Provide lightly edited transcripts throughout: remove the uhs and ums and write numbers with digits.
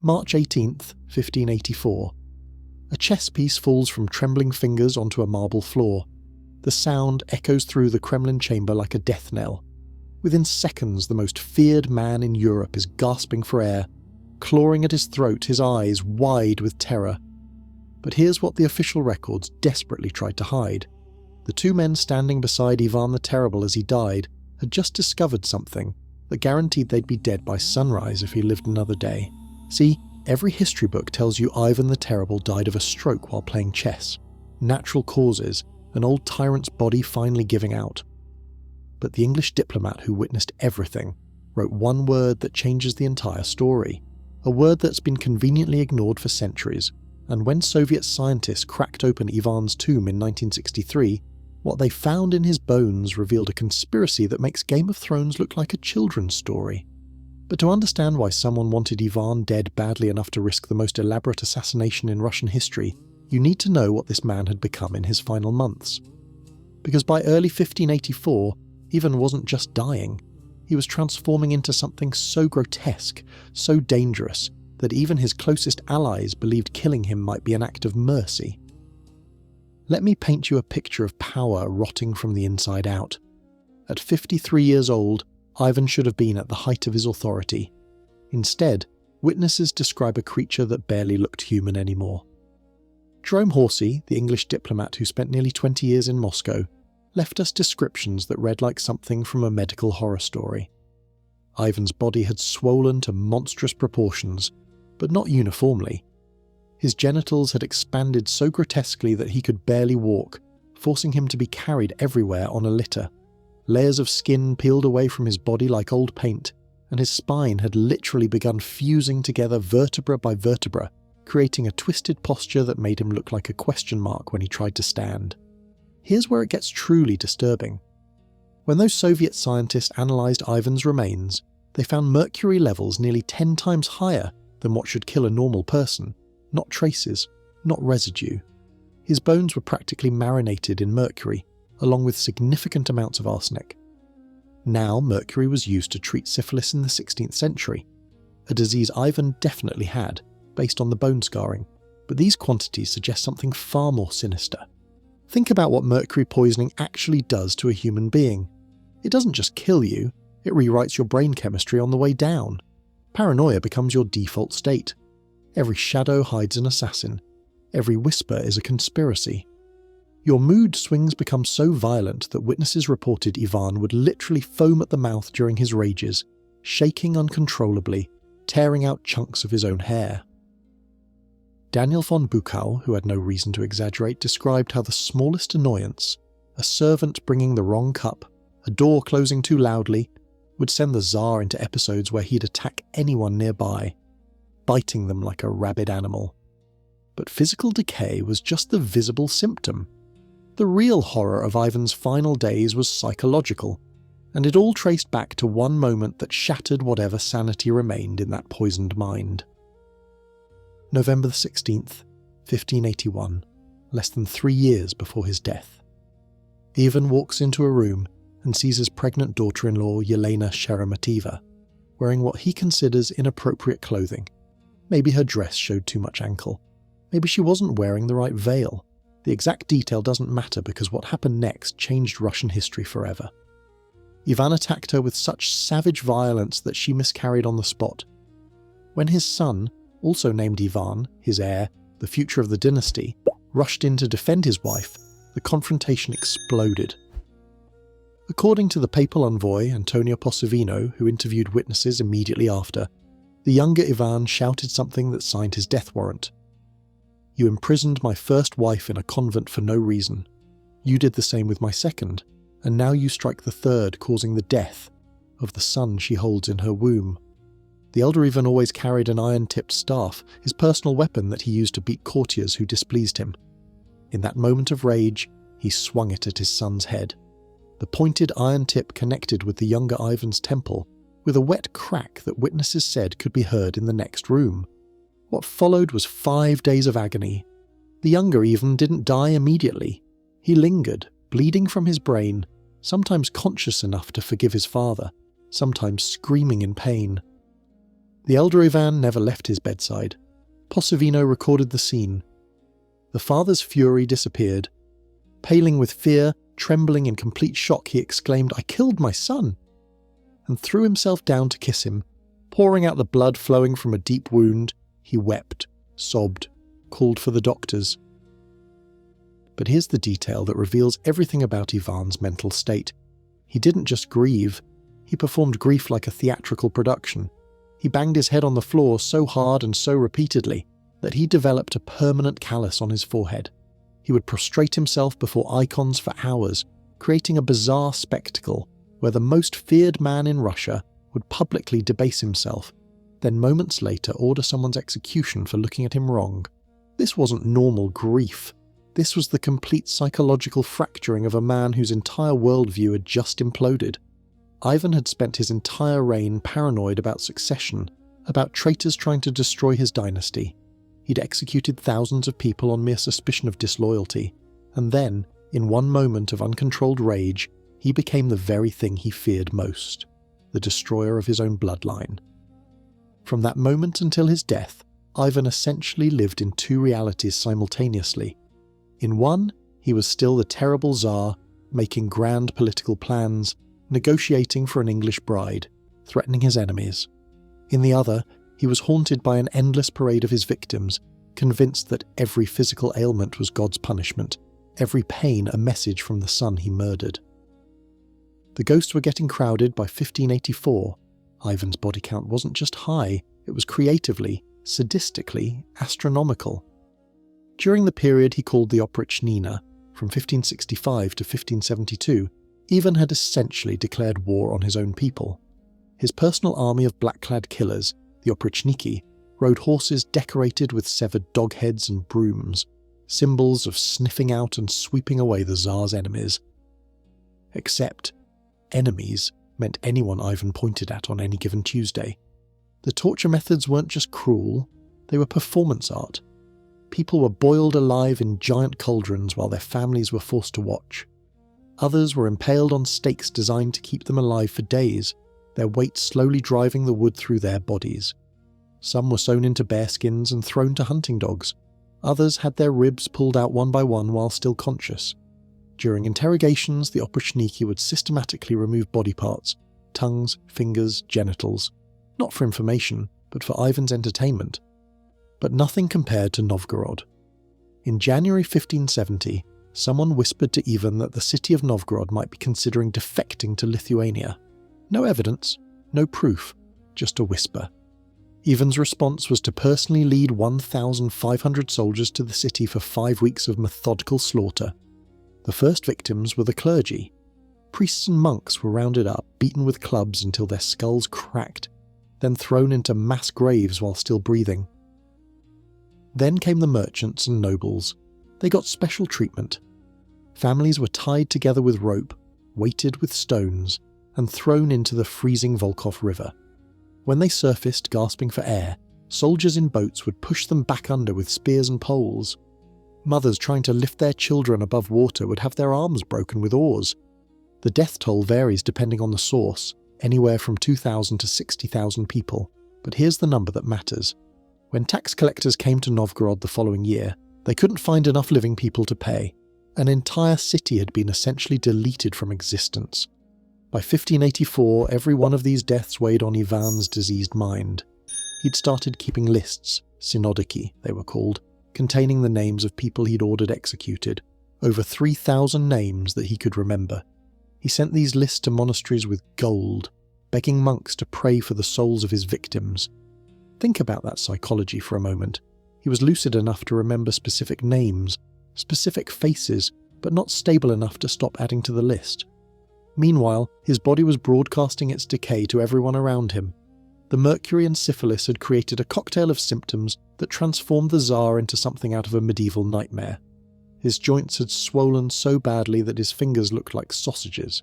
March 18th, 1584. A chess piece falls from trembling fingers onto a marble floor. The sound echoes through the Kremlin chamber like a death knell. Within seconds, the most feared man in Europe is gasping for air, clawing at his throat, his eyes wide with terror. But here's what the official records desperately tried to hide. The two men standing beside Ivan the Terrible as he died had just discovered something that guaranteed they'd be dead by sunrise if he lived another day. See, every history book tells you Ivan the Terrible died of a stroke while playing chess. Natural causes, an old tyrant's body finally giving out. But the English diplomat who witnessed everything wrote one word that changes the entire story. A word that's been conveniently ignored for centuries, and when Soviet scientists cracked open Ivan's tomb in 1963, what they found in his bones revealed a conspiracy that makes Game of Thrones look like a children's story. But to understand why someone wanted Ivan dead badly enough to risk the most elaborate assassination in Russian history, you need to know what this man had become in his final months. Because by early 1584, Ivan wasn't just dying. He was transforming into something so grotesque, so dangerous, that even his closest allies believed killing him might be an act of mercy. Let me paint you a picture of power rotting from the inside out. At 53 years old, Ivan should have been at the height of his authority. Instead, witnesses describe a creature that barely looked human anymore. Jerome Horsey, the English diplomat who spent nearly 20 years in Moscow, left us descriptions that read like something from a medical horror story. Ivan's body had swollen to monstrous proportions, but not uniformly. His genitals had expanded so grotesquely that he could barely walk, forcing him to be carried everywhere on a litter. Layers of skin peeled away from his body like old paint, and his spine had literally begun fusing together vertebra by vertebra, creating a twisted posture that made him look like a question mark when he tried to stand. Here's where it gets truly disturbing. When those Soviet scientists analysed Ivan's remains, they found mercury levels nearly 10 times higher than what should kill a normal person. Not traces, not residue. His bones were practically marinated in mercury, along with significant amounts of arsenic. Now, mercury was used to treat syphilis in the 16th century, a disease Ivan definitely had, based on the bone scarring, but these quantities suggest something far more sinister. Think about what mercury poisoning actually does to a human being. It doesn't just kill you, it rewrites your brain chemistry on the way down. Paranoia becomes your default state. Every shadow hides an assassin. Every whisper is a conspiracy. Your mood swings become so violent that witnesses reported Ivan would literally foam at the mouth during his rages, shaking uncontrollably, tearing out chunks of his own hair. Daniel von Buchau, who had no reason to exaggerate, described how the smallest annoyance, a servant bringing the wrong cup, a door closing too loudly, would send the Tsar into episodes where he'd attack anyone nearby, biting them like a rabid animal. But physical decay was just the visible symptom. The real horror of Ivan's final days was psychological, and it all traced back to one moment that shattered whatever sanity remained in that poisoned mind. November 16th, 1581, less than 3 years before his death. Ivan walks into a room and sees his pregnant daughter-in-law Yelena Sheremeteva, wearing what he considers inappropriate clothing. Maybe her dress showed too much ankle. Maybe she wasn't wearing the right veil. The exact detail doesn't matter because what happened next changed Russian history forever. Ivan attacked her with such savage violence that she miscarried on the spot. When his son, also named Ivan, his heir, the future of the dynasty, rushed in to defend his wife, the confrontation exploded. According to the papal envoy Antonio Possevino, who interviewed witnesses immediately after, the younger Ivan shouted something that signed his death warrant. "You imprisoned my first wife in a convent for no reason. You did the same with my second, and now you strike the third, causing the death of the son she holds in her womb." The elder Ivan always carried an iron-tipped staff, his personal weapon that he used to beat courtiers who displeased him. In that moment of rage, he swung it at his son's head. The pointed iron tip connected with the younger Ivan's temple, with a wet crack that witnesses said could be heard in the next room. What followed was 5 days of agony. The younger Ivan didn't die immediately. He lingered, bleeding from his brain, sometimes conscious enough to forgive his father, sometimes screaming in pain. The elder Ivan never left his bedside. Possevino recorded the scene. The father's fury disappeared. Paling with fear, trembling in complete shock, he exclaimed, "I killed my son!" and threw himself down to kiss him. Pouring out the blood flowing from a deep wound, he wept, sobbed, called for the doctors. But here's the detail that reveals everything about Ivan's mental state. He didn't just grieve, he performed grief like a theatrical production. He banged his head on the floor so hard and so repeatedly that he developed a permanent callus on his forehead. He would prostrate himself before icons for hours, creating a bizarre spectacle where the most feared man in Russia would publicly debase himself, then moments later order someone's execution for looking at him wrong. This wasn't normal grief. This was the complete psychological fracturing of a man whose entire worldview had just imploded. Ivan had spent his entire reign paranoid about succession, about traitors trying to destroy his dynasty. He'd executed thousands of people on mere suspicion of disloyalty, and then, in one moment of uncontrolled rage, he became the very thing he feared most, the destroyer of his own bloodline. From that moment until his death, Ivan essentially lived in two realities simultaneously. In one, he was still the terrible Tsar, making grand political plans, negotiating for an English bride, threatening his enemies. In the other, he was haunted by an endless parade of his victims, convinced that every physical ailment was God's punishment, every pain a message from the son he murdered. The ghosts were getting crowded by 1584. Ivan's body count wasn't just high, it was creatively, sadistically, astronomical. During the period he called the Oprichnina, from 1565 to 1572, Ivan had essentially declared war on his own people. His personal army of black-clad killers, the Oprichniki, rode horses decorated with severed dog heads and brooms, symbols of sniffing out and sweeping away the Tsar's enemies. Except, enemies meant anyone Ivan pointed at on any given Tuesday. The torture methods weren't just cruel, they were performance art. People were boiled alive in giant cauldrons while their families were forced to watch. Others were impaled on stakes designed to keep them alive for days, their weight slowly driving the wood through their bodies. Some were sewn into bearskins and thrown to hunting dogs. Others had their ribs pulled out one by one while still conscious. During interrogations, the Oprichniki would systematically remove body parts, tongues, fingers, genitals, not for information, but for Ivan's entertainment. But nothing compared to Novgorod. In January 1570, someone whispered to Ivan that the city of Novgorod might be considering defecting to Lithuania. No evidence, no proof, just a whisper. Ivan's response was to personally lead 1,500 soldiers to the city for 5 weeks of methodical slaughter. The first victims were the clergy. Priests and monks were rounded up, beaten with clubs until their skulls cracked, then thrown into mass graves while still breathing. Then came the merchants and nobles. They got special treatment. Families were tied together with rope, weighted with stones, and thrown into the freezing Volkhov River. When they surfaced gasping for air, soldiers in boats would push them back under with spears and poles. Mothers trying to lift their children above water would have their arms broken with oars. The death toll varies depending on the source, anywhere from 2,000 to 60,000 people, but here's the number that matters. When tax collectors came to Novgorod the following year, they couldn't find enough living people to pay. An entire city had been essentially deleted from existence. By 1584, every one of these deaths weighed on Ivan's diseased mind. He'd started keeping lists, synodiki they were called, containing the names of people he'd ordered executed, over 3,000 names that he could remember. He sent these lists to monasteries with gold, begging monks to pray for the souls of his victims. Think about that psychology for a moment. He was lucid enough to remember specific names, specific faces, but not stable enough to stop adding to the list. Meanwhile, his body was broadcasting its decay to everyone around him. The mercury and syphilis had created a cocktail of symptoms that transformed the Tsar into something out of a medieval nightmare. His joints had swollen so badly that his fingers looked like sausages.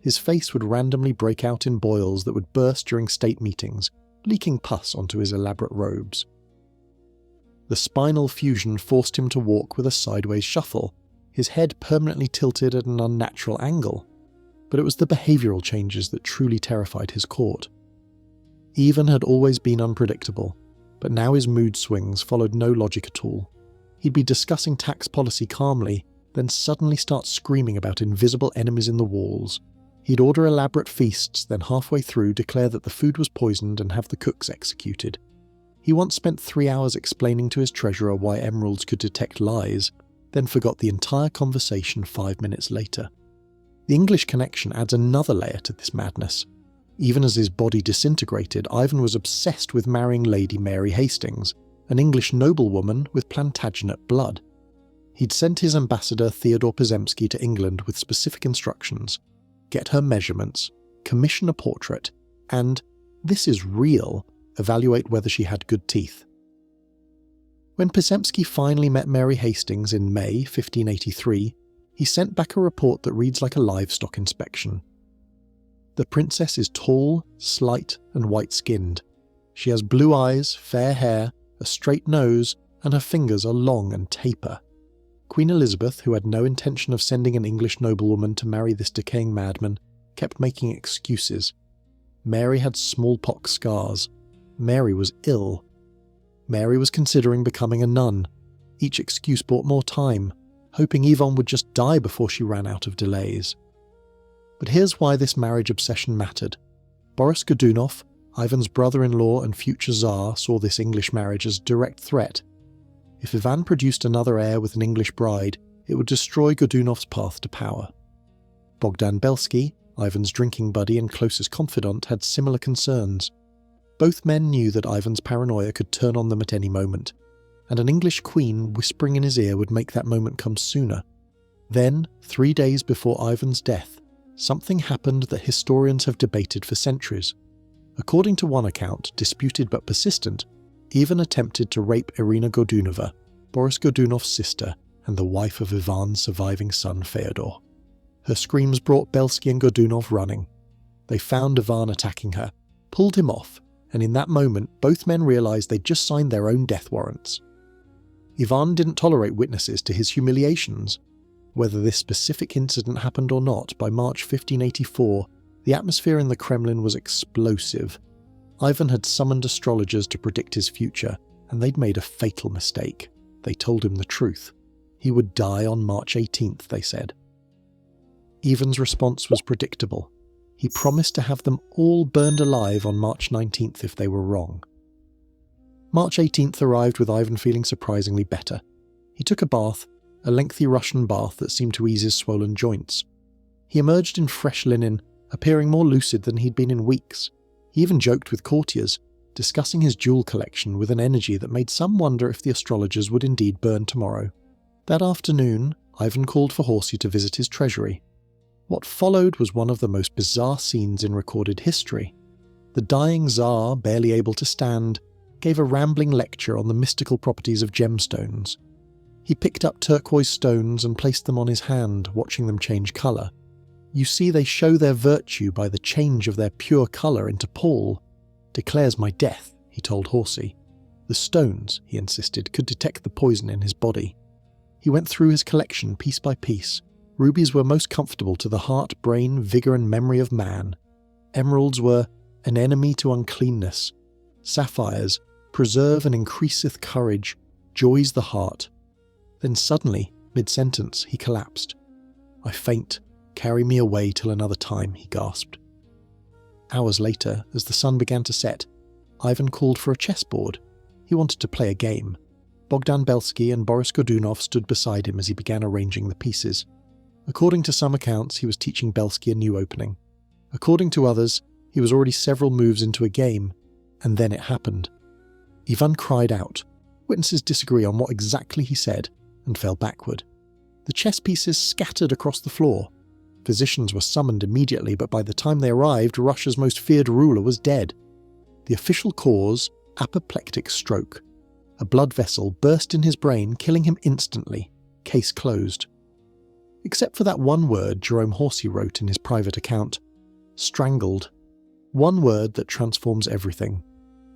His face would randomly break out in boils that would burst during state meetings, leaking pus onto his elaborate robes. The spinal fusion forced him to walk with a sideways shuffle, his head permanently tilted at an unnatural angle. But it was the behavioural changes that truly terrified his court. Ivan had always been unpredictable, but now his mood swings followed no logic at all. He'd be discussing tax policy calmly, then suddenly start screaming about invisible enemies in the walls. He'd order elaborate feasts, then halfway through declare that the food was poisoned and have the cooks executed. He once spent 3 hours explaining to his treasurer why emeralds could detect lies, then forgot the entire conversation 5 minutes later. The English connection adds another layer to this madness. Even as his body disintegrated, Ivan was obsessed with marrying Lady Mary Hastings, an English noblewoman with Plantagenet blood. He'd sent his ambassador Theodore Belsky to England with specific instructions: get her measurements, commission a portrait, and, this is real, evaluate whether she had good teeth. When Belsky finally met Mary Hastings in May 1583, he sent back a report that reads like a livestock inspection. The princess is tall, slight, and white-skinned. She has blue eyes, fair hair, a straight nose, and her fingers are long and taper. Queen Elizabeth, who had no intention of sending an English noblewoman to marry this decaying madman, kept making excuses. Mary had smallpox scars. Mary was ill. Mary was considering becoming a nun. Each excuse bought more time, hoping Ivan would just die before she ran out of delays. But here's why this marriage obsession mattered. Boris Godunov, Ivan's brother-in-law and future Tsar, saw this English marriage as a direct threat. If Ivan produced another heir with an English bride, it would destroy Godunov's path to power. Bogdan Belsky, Ivan's drinking buddy and closest confidant, had similar concerns. Both men knew that Ivan's paranoia could turn on them at any moment, and an English queen whispering in his ear would make that moment come sooner. Then, 3 days before Ivan's death, something happened that historians have debated for centuries. According to one account, disputed but persistent, Ivan attempted to rape Irina Godunova, Boris Godunov's sister and the wife of Ivan's surviving son Fyodor. Her screams brought Belsky and Godunov running. They found Ivan attacking her, pulled him off, and in that moment both men realised they'd just signed their own death warrants. Ivan didn't tolerate witnesses to his humiliations. Whether this specific incident happened or not, by March 1584, the atmosphere in the Kremlin was explosive. Ivan had summoned astrologers to predict his future, and they'd made a fatal mistake. They told him the truth. He would die on March 18th, they said. Ivan's response was predictable. He promised to have them all burned alive on March 19th if they were wrong. March 18th arrived with Ivan feeling surprisingly better. He took a bath, a lengthy Russian bath that seemed to ease his swollen joints. He emerged in fresh linen, appearing more lucid than he'd been in weeks. He even joked with courtiers, discussing his jewel collection with an energy that made some wonder if the astrologers would indeed burn tomorrow. That afternoon, Ivan called for Horsey to visit his treasury. What followed was one of the most bizarre scenes in recorded history. The dying Tsar, barely able to stand, gave a rambling lecture on the mystical properties of gemstones. He picked up turquoise stones and placed them on his hand, watching them change colour. You see, they show their virtue by the change of their pure colour into pall. Declares my death, he told Horsey. The stones, he insisted, could detect the poison in his body. He went through his collection piece by piece. Rubies were most comfortable to the heart, brain, vigour and memory of man. Emeralds were an enemy to uncleanness. Sapphires, preserve and increaseth courage, joys the heart. Then suddenly, mid-sentence, he collapsed. I faint. Carry me away till another time, he gasped. Hours later, as the sun began to set, Ivan called for a chessboard. He wanted to play a game. Bogdan Belsky and Boris Godunov stood beside him as he began arranging the pieces. According to some accounts, he was teaching Belsky a new opening. According to others, he was already several moves into a game, and then it happened. Ivan cried out. Witnesses disagree on what exactly he said, and fell backward. The chess pieces scattered across the floor. Physicians were summoned immediately, but by the time they arrived, Russia's most feared ruler was dead. The official cause, apoplectic stroke. A blood vessel burst in his brain, killing him instantly. Case closed. Except for that one word Jerome Horsey wrote in his private account. Strangled. One word that transforms everything.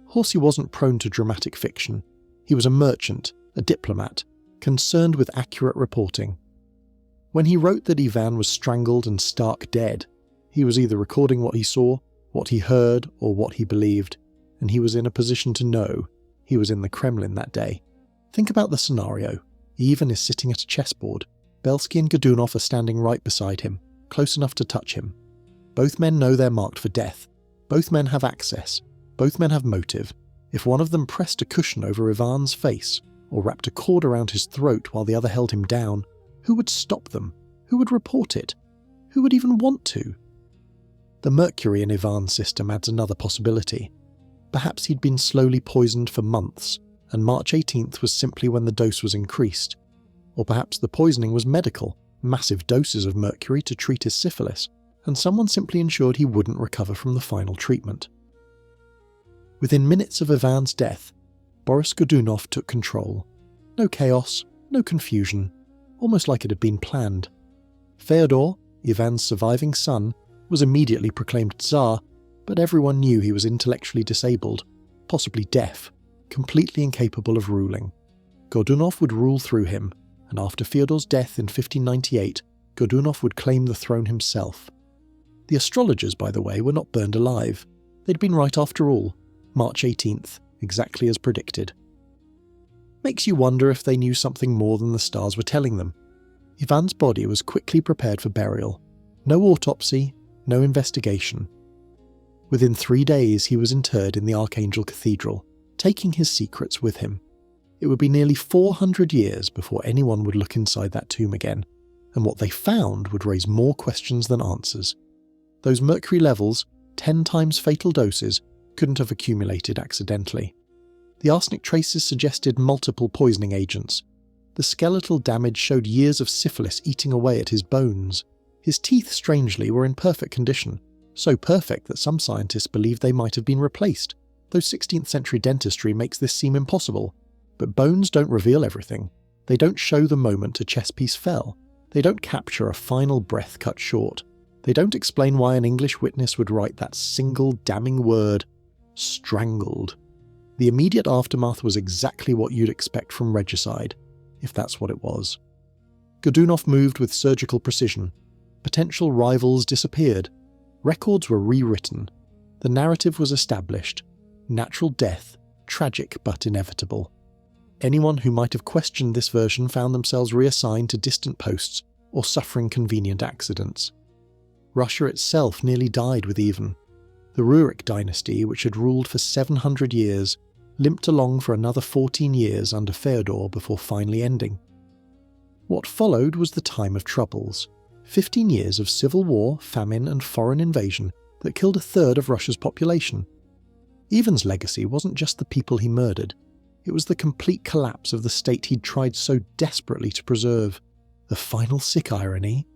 Horsey wasn't prone to dramatic fiction. He was a merchant, a diplomat, concerned with accurate reporting. When he wrote that Ivan was strangled and stark dead, he was either recording what he saw, what he heard, or what he believed. and he was in a position to know he was in the Kremlin that day. Think about the scenario. Ivan is sitting at a chessboard. Belsky and Godunov are standing right beside him, close enough to touch him. Both men know they're marked for death. Both men have access. Both men have motive. If one of them pressed a cushion over Ivan's face, or wrapped a cord around his throat while the other held him down, who would stop them? Who would report it? Who would even want to? The Mercury in Ivan's system adds another possibility. Perhaps he'd been slowly poisoned for months, and March 18th was simply when the dose was increased. Or perhaps the poisoning was medical, massive doses of mercury to treat his syphilis, and someone simply ensured he wouldn't recover from the final treatment. Within minutes of Ivan's death, Boris Godunov took control. No chaos, no confusion, almost like it had been planned. Fyodor, Ivan's surviving son, was immediately proclaimed Tsar, but everyone knew he was intellectually disabled, possibly deaf, completely incapable of ruling. Godunov would rule through him, and after Fyodor's death in 1598, Godunov would claim the throne himself. The astrologers, by the way, were not burned alive. They'd been right after all, March 18th, exactly as predicted. Makes you wonder if they knew something more than the stars were telling them. Ivan's body was quickly prepared for burial. No autopsy, no investigation. Within 3 days he was interred in the Archangel Cathedral, taking his secrets with him. It would be nearly 400 years before anyone would look inside that tomb again, and what they found would raise more questions than answers. Those mercury levels, 10 times fatal doses, couldn't have accumulated accidentally. The arsenic traces suggested multiple poisoning agents. The skeletal damage showed years of syphilis eating away at his bones. His teeth, strangely, were in perfect condition, so perfect that some scientists believed they might have been replaced, though 16th century dentistry makes this seem impossible. But bones don't reveal everything. They don't show the moment a chess piece fell. They don't capture a final breath cut short. They don't explain why an English witness would write that single damning word, strangled. The immediate aftermath was exactly what you'd expect from regicide, if that's what it was. Godunov moved with surgical precision. Potential rivals disappeared. Records were rewritten. The narrative was established. Natural death, tragic but inevitable. Anyone who might have questioned this version found themselves reassigned to distant posts or suffering convenient accidents. Russia itself nearly died with Ivan. The Rurik dynasty, which had ruled for 700 years, limped along for another 14 years under Fyodor before finally ending. What followed was the Time of Troubles, 15 years of civil war, famine and foreign invasion that killed a third of Russia's population. Ivan's legacy wasn't just the people he murdered, it was the complete collapse of the state he'd tried so desperately to preserve. The final sick irony: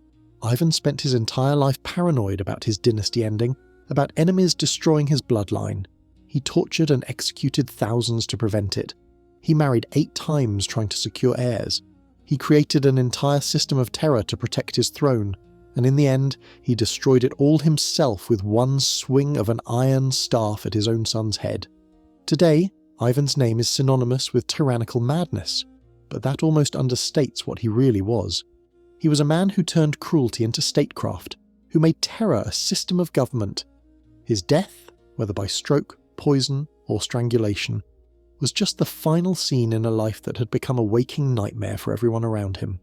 Ivan spent his entire life paranoid about his dynasty ending, about enemies destroying his bloodline. He tortured and executed thousands to prevent it. He married 8 times trying to secure heirs. He created an entire system of terror to protect his throne, and in the end, he destroyed it all himself with one swing of an iron staff at his own son's head. Today, Ivan's name is synonymous with tyrannical madness, but that almost understates what he really was. He was a man who turned cruelty into statecraft, who made terror a system of government. His death, whether by stroke, poison, or strangulation, was just the final scene in a life that had become a waking nightmare for everyone around him.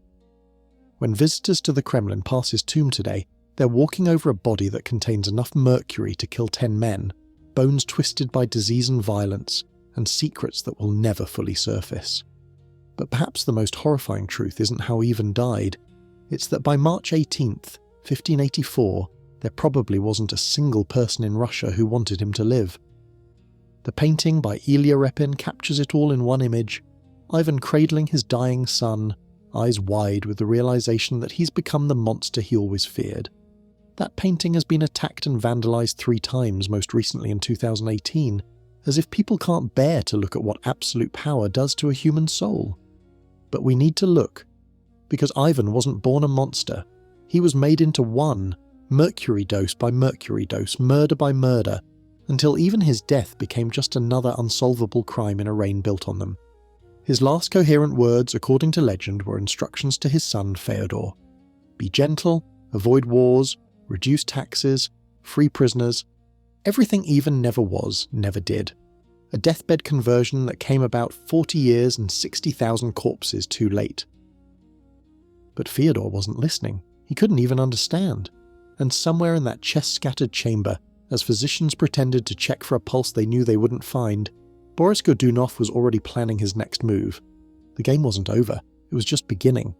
When visitors to the Kremlin pass his tomb today, they're walking over a body that contains enough mercury to kill 10 men, bones twisted by disease and violence, and secrets that will never fully surface. But perhaps the most horrifying truth isn't how Ivan died. It's that by March 18th, 1584, there probably wasn't a single person in Russia who wanted him to live. The painting by Ilya Repin captures it all in one image: Ivan cradling his dying son, eyes wide with the realization that he's become the monster he always feared. That painting has been attacked and vandalized 3 times, most recently in 2018, as if people can't bear to look at what absolute power does to a human soul. But we need to look, because Ivan wasn't born a monster. He was made into one, mercury dose by mercury dose, murder by murder, until even his death became just another unsolvable crime in a reign built on them. His last coherent words, according to legend, were instructions to his son Fyodor. Be gentle, avoid wars, reduce taxes, free prisoners. Everything Ivan never was, never did. a deathbed conversion that came about 40 years and 60,000 corpses too late. But Fyodor wasn't listening. He couldn't even understand. And somewhere in that chest-scattered chamber, as physicians pretended to check for a pulse they knew they wouldn't find, Boris Godunov was already planning his next move. The game wasn't over, it was just beginning.